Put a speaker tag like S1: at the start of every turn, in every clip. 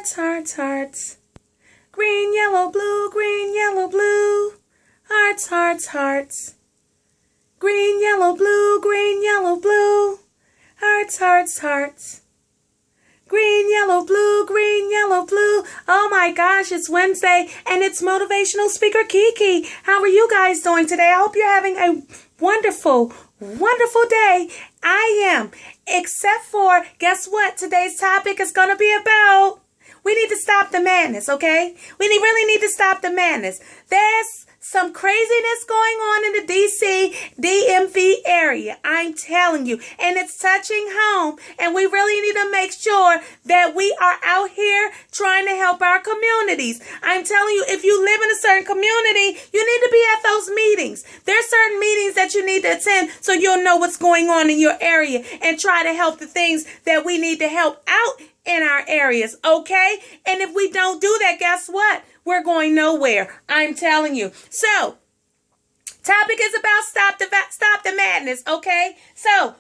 S1: Hearts, hearts, hearts. Green, yellow, blue, green, yellow, blue. Hearts, hearts, hearts. Green, yellow, blue, green, yellow, blue. Hearts, hearts, hearts. Green, yellow, blue, green, yellow, blue. Oh my gosh, it's Wednesday and it's motivational speaker KiKi. How are you guys doing today? I hope you're having a wonderful, wonderful day. I am. Except for, guess what? Today's topic is going to be about, we need to stop the madness, okay? We really need to stop the madness. There's some craziness going on in the DC, DMV area. I'm telling you. And it's touching home. And we really need to make sure that we are out here trying to help our communities. I'm telling you, if you live in a certain community, you need to be at those meetings. There's certain meetings that you need to attend so you'll know what's going on in your area and try to help the things that we need to help out in our areas, okay? And if we don't do that, guess what? We're going nowhere. I'm telling you. So, topic is about stop the madness, okay? So,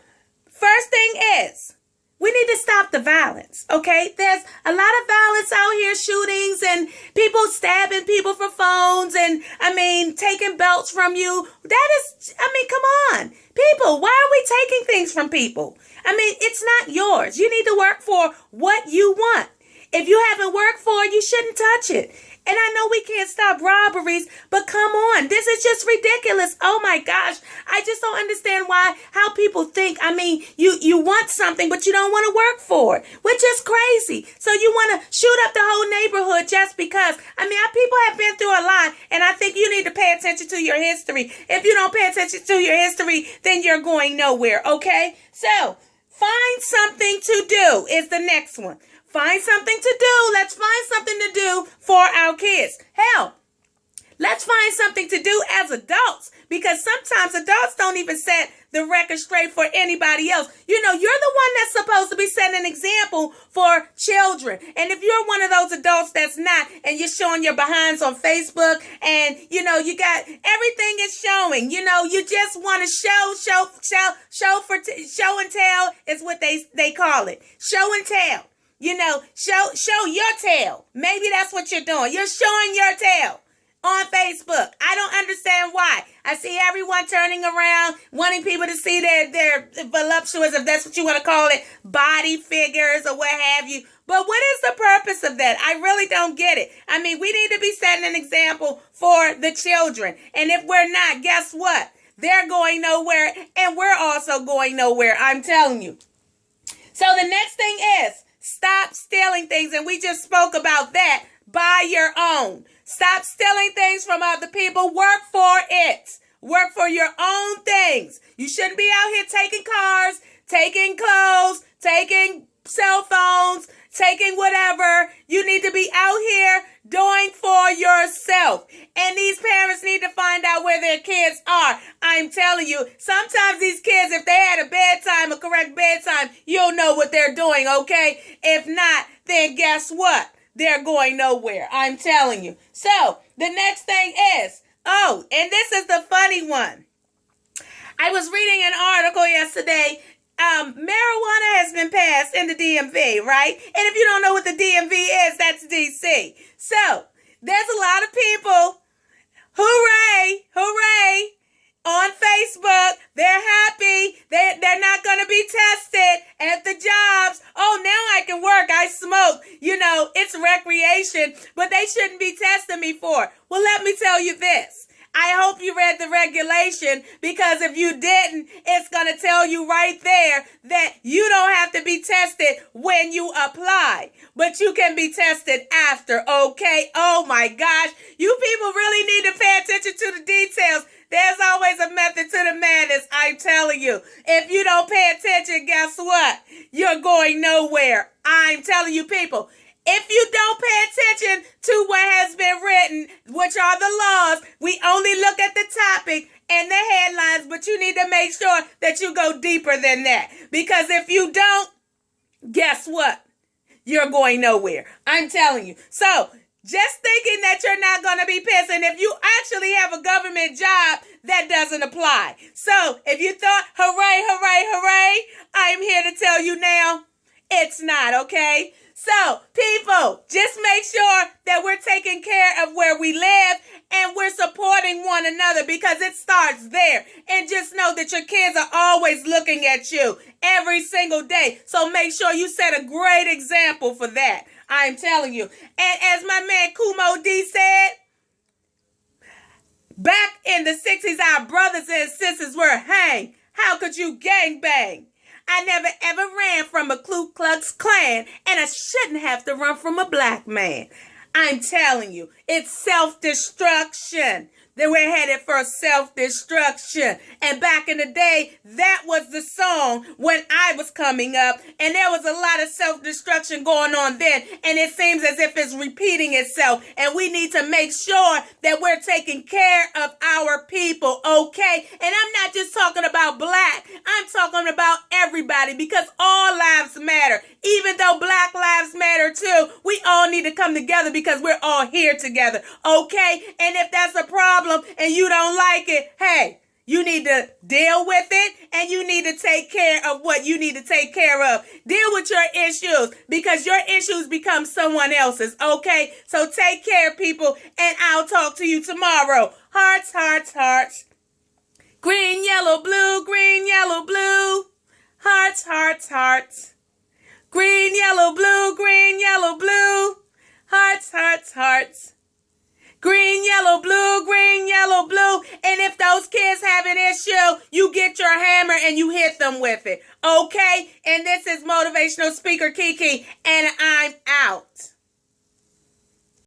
S1: first thing is, we need to stop the violence, okay? There's a lot of violence out here, shootings and people stabbing people for phones and, taking belts from you. That is, come on. People, why are we taking things from people? It's not yours. You need to work for what you want. If you haven't worked for it, you shouldn't touch it. And I know we can't stop robberies, but come on. This is just ridiculous. Oh my gosh. I just don't understand how people think. You want something, but you don't want to work for it, which is crazy. So you want to shoot up the whole neighborhood just because. People have been through a lot, and I think you need to pay attention to your history. If you don't pay attention to your history, then you're going nowhere, okay? So, find something to do is the next one. Find something to do. Let's find something to do for our kids. Hell, let's find something to do as adults, because sometimes adults don't even set the record straight for anybody else. You're the one that's supposed to be setting an example for children. And if you're one of those adults that's not, and you're showing your behinds on Facebook, and you got everything is showing, you just want to show and tell is what they call it. Show and tell. Show your tail. Maybe that's what you're doing. You're showing your tail on Facebook. I don't understand why. I see everyone turning around, wanting people to see their voluptuous, if that's what you want to call it, body figures or what have you. But what is the purpose of that? I really don't get it. We need to be setting an example for the children. And if we're not, guess what? They're going nowhere, and we're also going nowhere. I'm telling you. So the next thing is, stop stealing things, and we just spoke about that. Buy your own. Stop stealing things from other people. Work for it. Work for your own things. You shouldn't be out here taking cars, taking clothes, taking cell phones, taking whatever. You need to be out here doing for yourself. And these parents need to find out where their kids are. I'm telling you, sometimes these kids, if they had a bedtime, a correct bedtime, you'll know what they're doing, okay? If not, then guess what? They're going nowhere. I'm telling you. So, the next thing is, and this is the funny one. I was reading an article yesterday. Marijuana has been passed in the DMV, right? And if you don't know what the DMV is, that's DC. So, there's a lot of people, hooray, hooray, on Facebook. They're happy. They're not going to be tested at the jobs. Oh, now I can work. I smoke. It's recreation, but they shouldn't be testing me for it. Well, let me tell you this. I hope you read the regulation, because if you didn't, it's going to tell you right there that you don't have to be tested when you apply, but you can be tested after, okay? Oh my gosh, you people really need to pay attention to the details. There's always a method to the madness, I'm telling you. If you don't pay attention, guess what? You're going nowhere. I'm telling you people. If you don't pay attention to what has been written, which are the laws, we only look at the topic and the headlines, but you need to make sure that you go deeper than that. Because if you don't, guess what? You're going nowhere. I'm telling you. So, just thinking that you're not going to be pissing, if you actually have a government job, that doesn't apply. So, if you thought, hooray, hooray, hooray, I'm here to tell you now, it's not, okay? So, people, just care of where we live, and we're supporting one another because it starts there. And just know that your kids are always looking at you every single day. So make sure you set a great example for that. I'm telling you. And as my man Kumo D said, back in the 60s, our brothers and sisters were hanged. How could you gangbang? I never ever ran from a Ku Klux Klan, and I shouldn't have to run from a black man. I'm telling you, it's self-destruction. That we're headed for self-destruction. And back in the day, that was the song when I was coming up. And there was a lot of self-destruction going on then. And it seems as if it's repeating itself. And we need to make sure that we're taking care of our people, okay? And I'm not just talking about black. I'm talking about everybody, because all lives matter. Even though black lives matter too, we all need to come together because we're all here together, okay? And if that's a problem and you don't like it, hey, you need to deal with it, and you need to take care of what you need to take care of. Deal with your issues, because your issues become someone else's, okay? So take care, people, and I'll talk to you tomorrow. Hearts, hearts, hearts. Green, yellow, blue, green, yellow, blue. Hearts, hearts, hearts. Green, yellow, blue, green, yellow, blue. Hearts, hearts, hearts. Green, yellow, blue, green, yellow, blue. And if those kids have an issue, you get your hammer and you hit them with it. Okay? And this is Motivational Speaker KiKi, and I'm out.